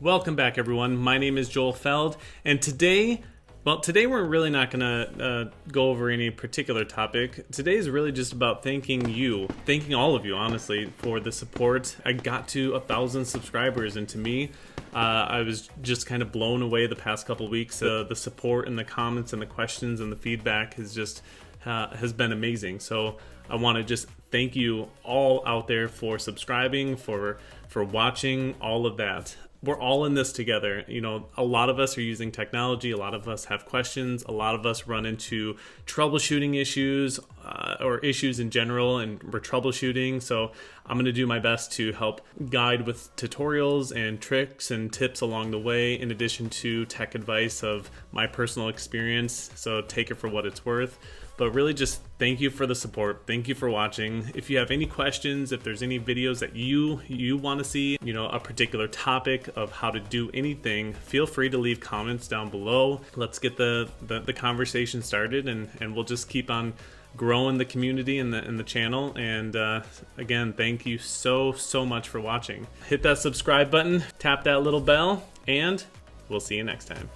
Welcome back, everyone. My name is Joel Feld, and today we're really not going to go over any particular topic. Today is really just about thanking all of you, honestly, for the support. I got to 1,000 subscribers, and to me, I was just kind of blown away the past couple weeks. The support and the comments and the questions and the feedback has been amazing. So I want to just thank you all out there for subscribing, for watching, all of that. We're all in this together. You know, a lot of us are using technology. A lot of us have questions. A lot of us run into troubleshooting issues or issues in general, and we're troubleshooting. So I'm going to do my best to help guide with tutorials and tricks and tips along the way, in addition to tech advice of my personal experience. So take it for what it's worth. But really just thank you for the support. Thank you for watching. If you have any questions, if there's any videos that you want to see, you know, a particular topic of how to do anything, feel free to leave comments down below. Let's get the conversation started, and we'll just keep on growing the community and the channel. And again, thank you so much for watching. Hit that subscribe button, tap that little bell, and we'll see you next time.